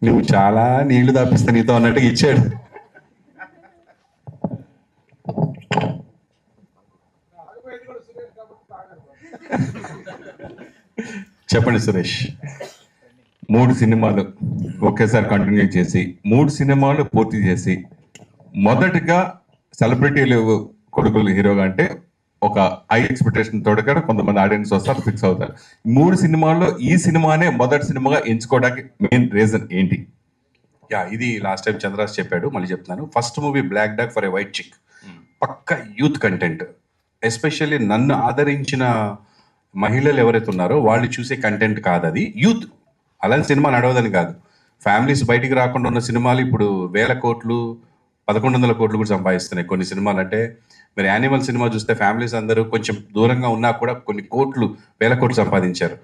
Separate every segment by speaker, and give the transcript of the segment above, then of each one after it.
Speaker 1: నువ్వు చాలా నీళ్లు తప్పిస్తా నీతో అన్నట్టుగా ఇచ్చాడు. చెప్పండి సురేష్. 3 సినిమాలు ఒకేసారి కంటిన్యూ చేసి 3 సినిమాలు పూర్తి చేసి మొదటిగా సెలబ్రిటీలు కొడుకులు హీరోగా అంటే ఒక హై ఎక్స్పెక్టేషన్ తోడుగా కొంతమంది ఆడియన్స్ వస్తారు, ఫిక్స్ అవుతారు. 3 సినిమాల్లో ఈ సినిమానే మొదటి సినిమాగా ఎంచుకోవడానికి మెయిన్ రీజన్ ఏంటి?
Speaker 2: ఇది లాస్ట్ టైం చంద్రాస్ చెప్పాడు, మళ్ళీ చెప్తున్నాను. First movie black dog for a white chick, పక్క యూత్ కంటెంట్. ఎస్పెషల్లీ నన్ను ఆదరించిన మహిళలు ఎవరైతే ఉన్నారో వాళ్ళు చూసే కంటెంట్ కాదు అది, యూత్. అలాంటి సినిమా నడవదని కాదు, ఫ్యామిలీస్ బయటికి రాకుండా ఉన్న సినిమాలు ఇప్పుడు 1000 కోట్లు 1100 కోట్లు కూడా సంపాదిస్తున్నాయి కొన్ని సినిమాలు. అంటే మీరు యానిమల్ సినిమా చూస్తే ఫ్యామిలీస్ అందరూ కొంచెం దూరంగా ఉన్నా కూడా కొన్ని కోట్లు 1000 కోట్లు సంపాదించారు.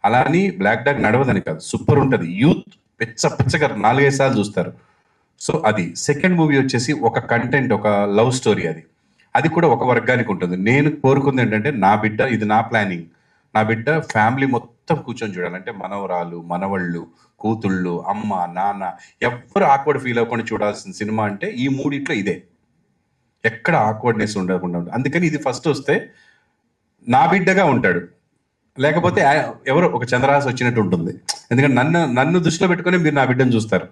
Speaker 2: అలా అని బ్లాక్ డాగ్ నడవదని కాదు, సూపర్ ఉంటుంది. యూత్ పిచ్చగా 4-5 సార్లు చూస్తారు. సో అది. సెకండ్ మూవీ వచ్చేసి ఒక కంటెంట్, ఒక లవ్ స్టోరీ. అది కూడా ఒక వర్గానికి ఉంటుంది. నేను కోరుకుంది ఏంటంటే నా బిడ్డ, ఇది నా ప్లానింగ్, నా బిడ్డ ఫ్యామిలీ మొత్తం కూర్చొని చూడాలంటే మనవరాలు, మనవళ్ళు, కూతుళ్ళు, అమ్మ, నాన్న ఎవ్వరు ఆక్వర్డ్ ఫీల్ అవ్వకుండా చూడాల్సిన సినిమా అంటే ఈ మూడిట్లో ఇదే. ఎక్కడ ఆక్వర్డ్నెస్ ఉండకుండా ఉంటుంది. అందుకని ఇది ఫస్ట్ వస్తే నా బిడ్డగా ఉంటాడు, లేకపోతే ఎవరో ఒక చంద్రహాస్ వచ్చినట్టు ఉంటుంది. ఎందుకంటే నన్ను దృష్టిలో పెట్టుకుని మీరు నా బిడ్డను చూస్తారు.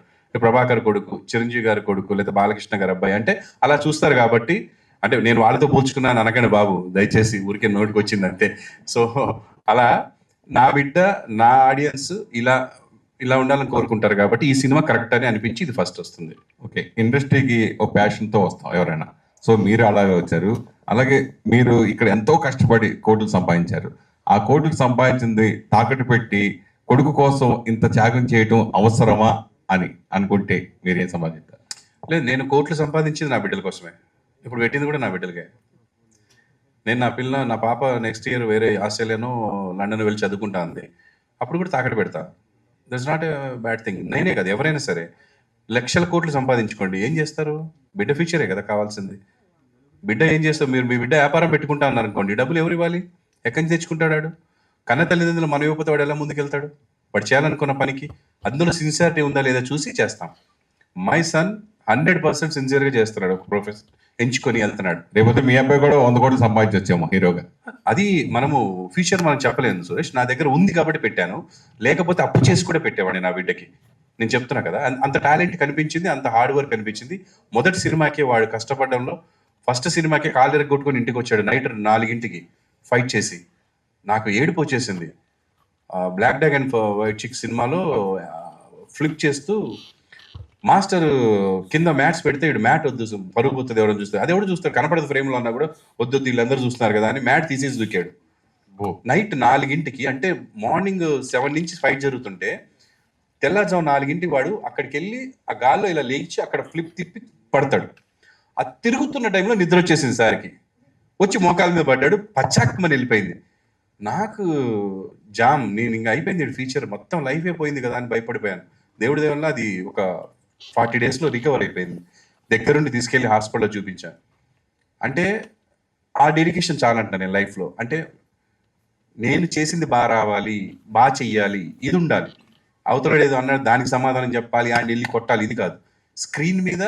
Speaker 2: ప్రభాకర్ కొడుకు, చిరంజీవి గారి కొడుకు, లేదా బాలకృష్ణ గారి అబ్బాయి అంటే అలా చూస్తారు. కాబట్టి అంటే నేను వాళ్ళతో పోల్చుకున్నాను అనకండి బాబు, దయచేసి, ఊరికే నోటికి వచ్చింది అంతే. సో అలా నా బిడ్డ, నా ఆడియన్స్ ఇలా ఉండాలని కోరుకుంటారు. కాబట్టి ఈ సినిమా కరెక్ట్ అని అనిపించి ఇది ఫస్ట్ వస్తుంది.
Speaker 1: ఓకే, ఇండస్ట్రీకి ఒక ప్యాషన్తో వస్తాం ఎవరైనా. సో మీరు అలాగే వచ్చారు. అలాగే మీరు ఇక్కడ ఎంతో కష్టపడి కోట్లు సంపాదించారు. ఆ కోట్లు సంపాదించింది తాకట్టు పెట్టి కొడుకు కోసం ఇంత త్యాగం చేయటం అవసరమా అని అనుకుంటే మీరేం సమాధిస్తారు?
Speaker 2: లేదు, నేను కోట్లు సంపాదించింది నా బిడ్డల కోసమే. ఇప్పుడు పెట్టింది కూడా నా బిడ్డలకే. నేను నా పాప నెక్స్ట్ ఇయర్ వేరే ఆస్ట్రేలియానో లండన్ వెళ్ళి చదువుకుంటా అంది, అప్పుడు కూడా తాకట్టు పెడతా. That's not a bad thing. నేనే కదా, ఎవరైనా సరే లక్షల కోట్లు సంపాదించుకోండి, ఏం చేస్తారు? బిడ్డ ఫ్యూచరే కదా కావాల్సింది. బిడ్డ ఏం చేస్తావు? మీరు మీ బిడ్డ వ్యాపారం పెట్టుకుంటా అన్నారు అనుకోండి, డబ్బులు ఎవరు ఇవ్వాలి? ఎక్కడి నుంచి తెచ్చుకుంటాడు? కన్న తల్లిదండ్రులు మనం ఇవ్వకపోతే వాడు ఎలా ముందుకెళ్తాడు? వాడు చేయాలనుకున్న పనికి అందులో సిన్సియారిటీ ఉందా లేదా చూసి చేస్తాం. మై సన్ 100% సిన్సియర్గా చేస్తున్నాడు, ఒక ప్రొఫెషన్ ఎంచుకొని వెళ్తున్నాడు.
Speaker 1: లేకపోతే మీ అబ్బాయి కూడా 100 కోట్లు సంపాదించొచ్చేమో హీరోగా.
Speaker 2: అది మనము ఫ్యూచర్ మనం చెప్పలేదు సురేష్. నా దగ్గర ఉంది కాబట్టి పెట్టాను, లేకపోతే అప్పు చేసి కూడా పెట్టేవాడిని నా బిడ్డకి. నేను చెప్తున్నా కదా, అంత టాలెంట్ కనిపించింది, అంత హార్డ్ వర్క్ కనిపించింది. మొదటి సినిమాకి వాడు కష్టపడడంలో, ఫస్ట్ సినిమాకి కాలు ఎరగొట్టుకొని ఇంటికి వచ్చాడు నైట్ 4 ఫైట్ చేసి. నాకు ఏడుపు వచ్చేసింది. బ్లాక్ డాగ్ అండ్ వైట్ చిక్ సినిమాలో ఫ్లిప్ చేస్తూ మాస్టర్ కింద మ్యాట్స్ పెడితే ఇడు మ్యాట్ వద్దు, పరుగు పోతుంది, ఎవరైనా చూస్తారు, అది ఎవరు చూస్తారు, కనపడదు ఫ్రేమ్లో అన్నా కూడా వద్దు వీళ్ళందరూ చూస్తున్నారు కదా అని మ్యాట్ తీసేసి దూకాడు. నైట్ 4 అంటే మార్నింగ్ 7 నుంచి ఫైట్ జరుగుతుంటే తెల్లారుజాము 4 వాడు అక్కడికి వెళ్ళి ఆ గాల్లో ఇలా లేచి అక్కడ ఫ్లిప్ తిప్పి పడతాడు. ఆ తిరుగుతున్న టైంలో నిద్ర వచ్చేసింది సార్కి, వచ్చి మోకాల మీద పడ్డాడు, పచ్చాకమని వెళ్ళిపోయింది. నాకు జామ్, నేను ఇంకా అయిపోయింది ఫ్యూచర్, మొత్తం లైఫ్ అయిపోయింది కదా అని భయపడిపోయాను. దేవుడి దేవుళ్ళ అది ఒక 40 డేస్లో రికవర్ అయిపోయింది. దగ్గరుండి తీసుకెళ్ళి హాస్పిటల్లో చూపించాను. అంటే ఆ డెడికేషన్ చాలంట నేను లైఫ్లో. అంటే నేను చేసింది బాగా రావాలి, బాగా చెయ్యాలి, ఇది ఉండాలి. అవతల ఏదో అన్నాడు దానికి సమాధానం చెప్పాలి, ఆయన వెళ్ళి కొట్టాలి, ఇది కాదు. స్క్రీన్ మీద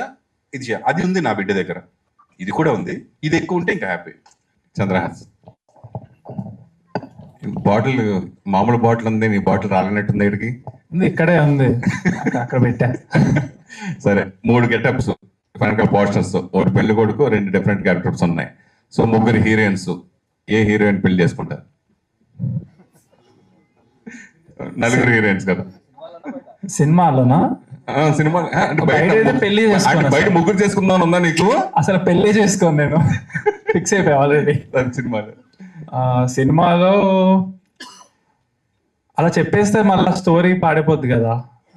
Speaker 2: ఇది చేయాలి. అది ఉంది నా బిడ్డ దగ్గర, ఇది కూడా ఉంది. ఇది ఎక్కువ ఉంటే ఇంకా హ్యాపీ.
Speaker 1: చంద్రహాస్, బాటిల్ మామూలు బాటిల్ ఉంది, నీ బాటిల్ రాలినట్టుంది. ఇక్కడికి
Speaker 3: ఇక్కడే ఉంది, అక్కడ పెట్టా.
Speaker 1: సరే, 3 గెటప్స్, పోస్టర్స్, ఒకటి పెళ్లి కొడుకు, 2 డిఫరెంట్ క్యారెక్టర్స్ ఉన్నాయి. సో 3 హీరోయిన్స్, ఏ హీరోయిన్ పెళ్లి చేసుకుంటారు? 4 హీరోయిన్స్ కదా
Speaker 3: సినిమాలోనా?
Speaker 1: సినిమా
Speaker 3: పెళ్లి
Speaker 1: బయట 3 చేసుకుందాం ఉందా నీకు?
Speaker 3: అసలు పెళ్లి చేసుకోను, నేను ఫిక్స్ అయిపోయా ఆల్రెడీ. సినిమాలో అలా చెప్పేస్తే మళ్ళీ స్టోరీ పాడైపోద్ది కదా,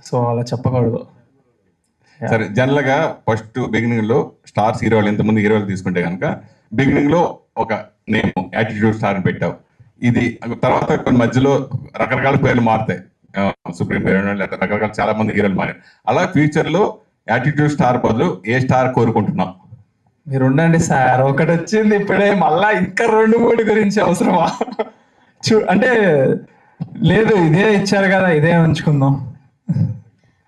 Speaker 3: సో అలా చెప్పకూడదు.
Speaker 1: సరే, జనరల్ గా ఫస్ట్ బిగినింగ్ లో స్టార్స్ హీరోలు, ఎంతమంది హీరోలు తీసుకుంటే కనుక బిగినింగ్ లో ఒక నేమ్ యాటిట్యూడ్ స్టార్ అని పెట్టావు. ఇది తర్వాత కొన్ని మధ్యలో రకరకాల పేర్లు మారుతాయి, సుప్రీం హీరోయిన్, లేదా రకరకాల చాలా మంది హీరోలు మారారు. అలా ఫ్యూచర్ లో యాటిట్యూడ్ స్టార్ బదులు ఏ స్టార్ కోరుకుంటున్నాం?
Speaker 3: మీరు ఉండండి సార్, ఒకటి వచ్చింది ఇప్పుడే, మళ్ళా ఇంకా 2-3 గురించి అవసరమా? అంటే లేదు, ఇదే ఇచ్చారు కదా, ఇదే ఉంచుకుందాం.